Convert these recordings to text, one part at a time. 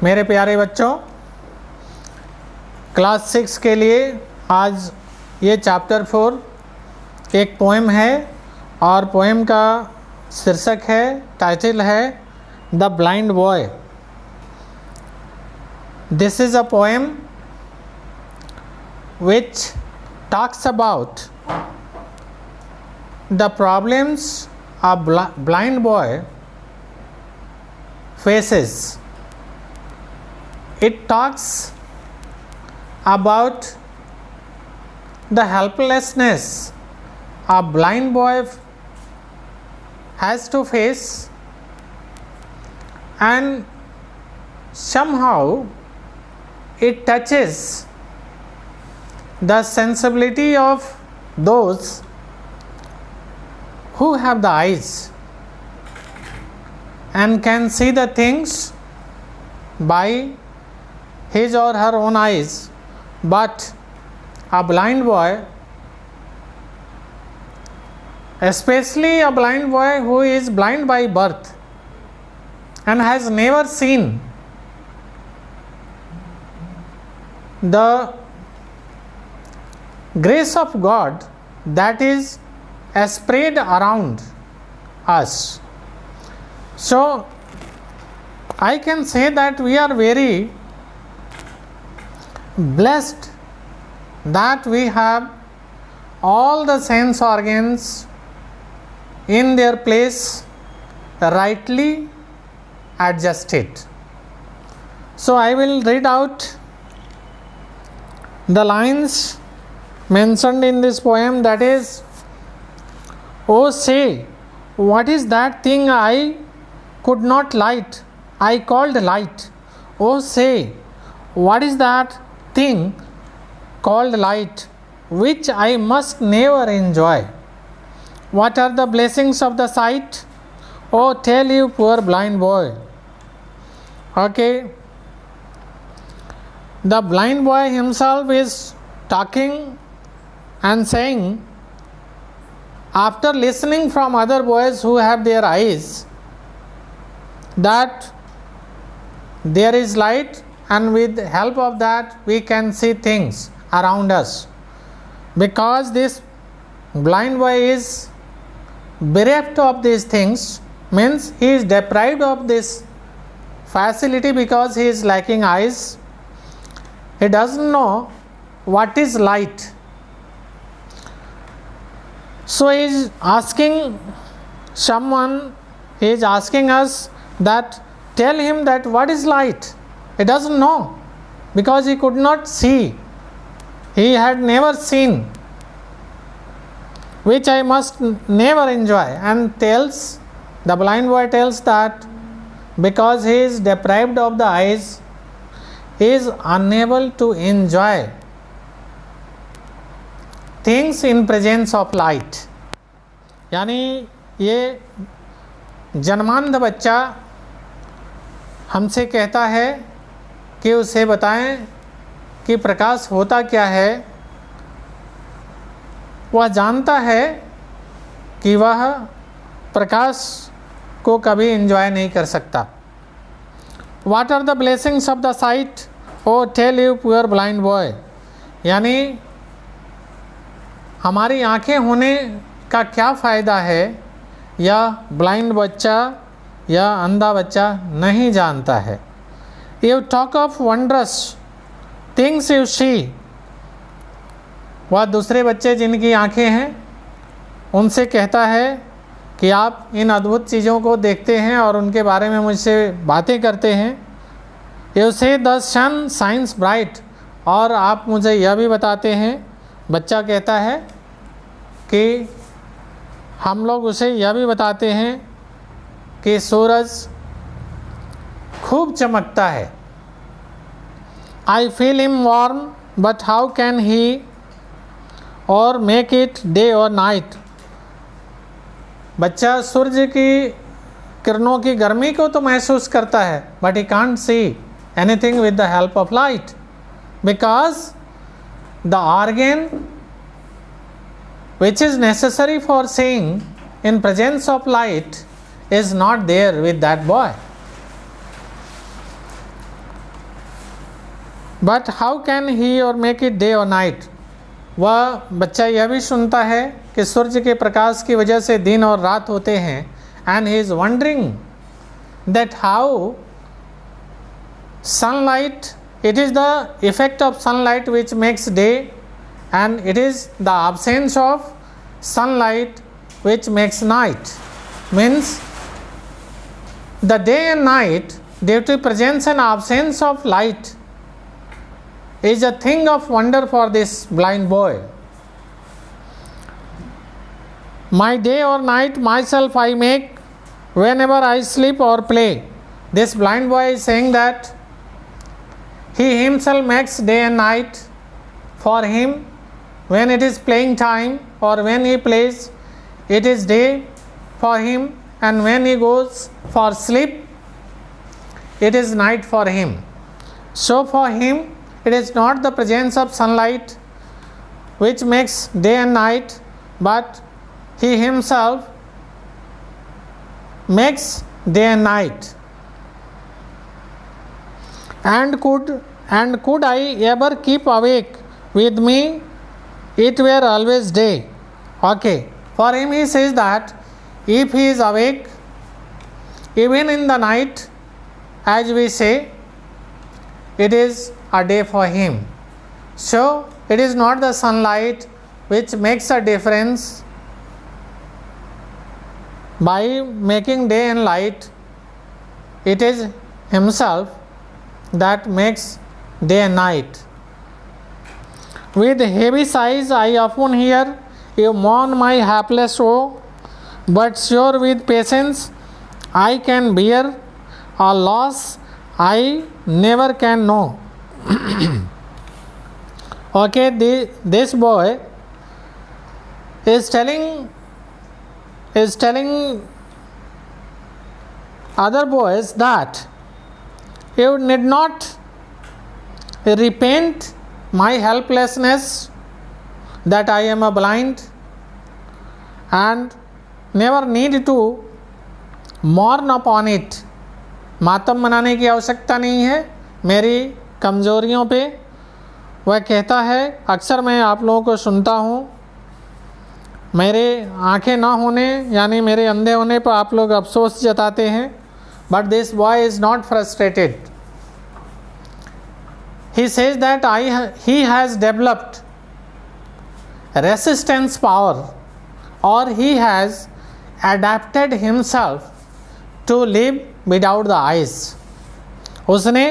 मेरे प्यारे बच्चों, क्लास 6 के लिए आज ये चैप्टर 4 एक पोएम है और पोएम का शीर्षक है, टाइटल है the blind boy. This is a poem which talks about the problems a blind boy faces. It talks about the helplessness a blind boy has to face, and somehow it touches the sensibility of those who have the eyes and can see the things by his or her own eyes, but a blind boy, especially a blind boy who is blind by birth and has never seen the grace of God that is spread around us. So I can say that we are very blessed that we have all the sense organs in their place, rightly adjusted. So I will read out the lines mentioned in this poem, that is, "Oh say, what is that thing I could not light, I called light? Oh say, what is that thing called light, which I must never enjoy? What are the blessings of the sight? Oh tell you, poor blind boy." Okay, the blind boy himself is talking and saying, after listening from other boys who have their eyes, that there is light, and with the help of that we can see things around us. Because this blind boy is bereft of these things, means he is deprived of this facility because he is lacking eyes. He doesn't know what is light. So he is asking someone, he is asking us that tell him that what is light. He doesn't know because he could not see. He had never seen, which I must never enjoy. And tells, the blind boy tells that because he is deprived of the eyes, he is unable to enjoy things in presence of light. यानी ये जन्मांध बच्चा हमसे कहता है कि उसे बताएं कि प्रकाश होता क्या है। वह जानता है कि वह प्रकाश को कभी एंजॉय नहीं कर सकता। What are the blessings of the sight, O tell you poor blind boy. यानी हमारी आँखें होने का क्या फ़ायदा है, यह ब्लाइंड बच्चा या अंधा बच्चा नहीं जानता है। You talk of wondrous things you see. वह दूसरे बच्चे जिनकी आँखें हैं उनसे कहता है कि आप इन अद्भुत चीज़ों को देखते हैं और उनके बारे में मुझसे बातें करते हैं। यू से द सन शाइन्स ब्राइट। और आप मुझे यह भी बताते हैं, बच्चा कहता है कि हम लोग उसे यह भी बताते हैं कि सूरज खूब चमकता है। I feel him warm but how can he और मेक इट डे और नाइट। बच्चा सूर्य की किरणों की गर्मी को तो महसूस करता है, but he can't see anything with the help of light, because the organ which is necessary for seeing in presence of light is not there with that boy. But how can he और make it day और night, वह बच्चा यह भी सुनता है कि सूर्य के प्रकाश की वजह से दिन और रात होते हैं, and he is wondering that how sunlight, it is the effect of sunlight which makes day, and it is the absence of sunlight which makes night. Means the day and night, due to presence and absence of light, is a thing of wonder for this blind boy. My day or night myself I make whenever I sleep or play. This blind boy is saying that he himself makes day and night for him. When it is playing time or when he plays, it is day for him, and when he goes for sleep, it is night for him. So for him, it is not the presence of sunlight which makes day and night, but he himself makes day and night. And could I ever keep awake with me, it were always day. Okay, for him he says that if he is awake even in the night, as we say, it is a day for him. So it is not the sunlight which makes a difference by making day and light, it is himself that makes day and night. With heavy sighs I often hear you mourn my hapless woe, but sure with patience I can bear a loss I never can know. Okay, this boy is telling other boys that you need not repent my helplessness, that I am a blind, and never need to mourn upon it. मातम मनाने की आवश्यकता नहीं है मेरी कमज़ोरियों पे। वह कहता है अक्सर मैं आप लोगों को सुनता हूँ, मेरे आंखें ना होने यानी मेरे अंधे होने पर आप लोग अफसोस जताते हैं, but this boy is not frustrated. He says that he has developed resistance power, or he has adapted himself to live without the eyes. उसने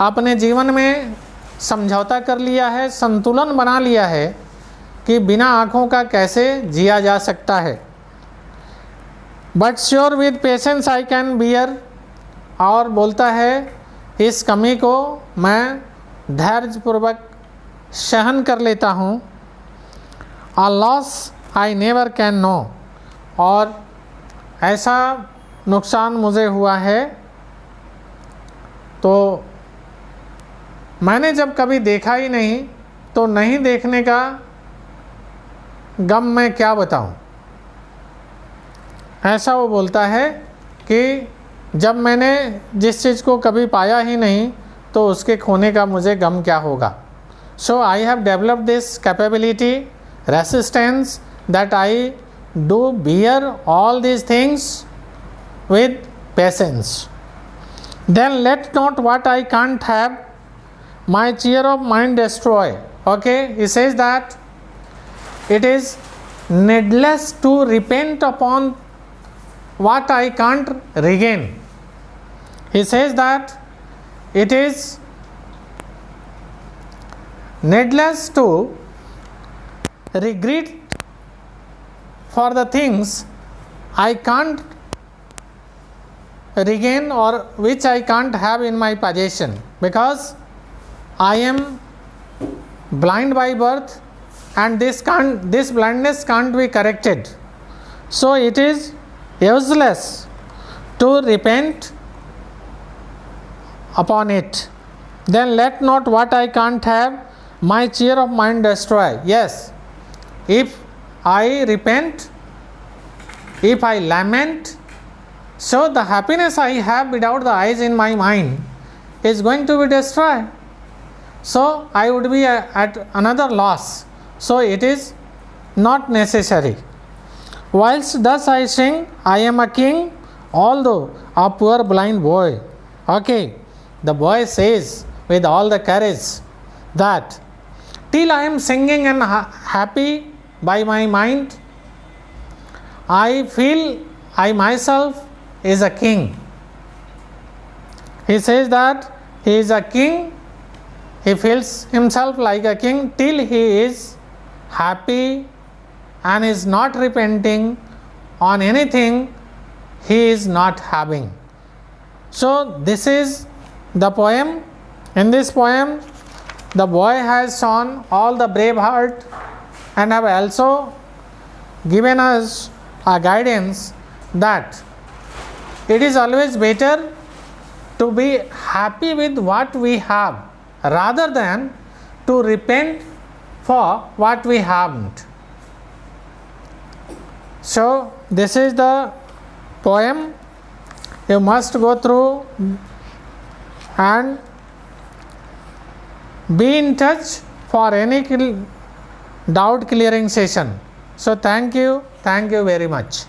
अपने जीवन में समझौता कर लिया है, संतुलन बना लिया है कि बिना आँखों का कैसे जिया जा सकता है। But sure with patience I can bear, और बोलता है इस कमी को मैं धैर्यपूर्वक सहन कर लेता हूँ। A loss I never can know, और ऐसा नुकसान मुझे हुआ है तो मैंने जब कभी देखा ही नहीं, तो नहीं देखने का गम मैं क्या बताऊं। ऐसा वो बोलता है कि जब मैंने जिस चीज़ को कभी पाया ही नहीं तो उसके खोने का मुझे गम क्या होगा। So I have developed this capability, resistance, that I do bear all these things with patience. Then let not what I can't have my cheer of mind destroy. Okay, he says that it is needless to repent upon what I can't regain. He says that it is needless to regret for the things I can't regain or which I can't have in my possession, because I am blind by birth and this blindness can't be corrected. So it is useless to repent upon it. Then let not what I can't have my cheer of mind destroy. Yes, if I repent, if I lament, so the happiness I have without the eyes in my mind is going to be destroyed. so I would be at another loss. So it is not necessary. Whilst thus I sing, I am a king, although a poor blind boy. Okay, the boy says with all the courage that till I am singing and happy by my mind, I feel I myself is a king. He says that he is a king, he feels himself like a king till he is happy and is not repenting on anything he is not having. So this is the poem. In this poem, the boy has shown all the brave heart and have also given us a guidance that it is always better to be happy with what we have rather than to repent for what we haven't. So this is the poem. You must go through and be in touch for any doubt clearing session. So thank you very much.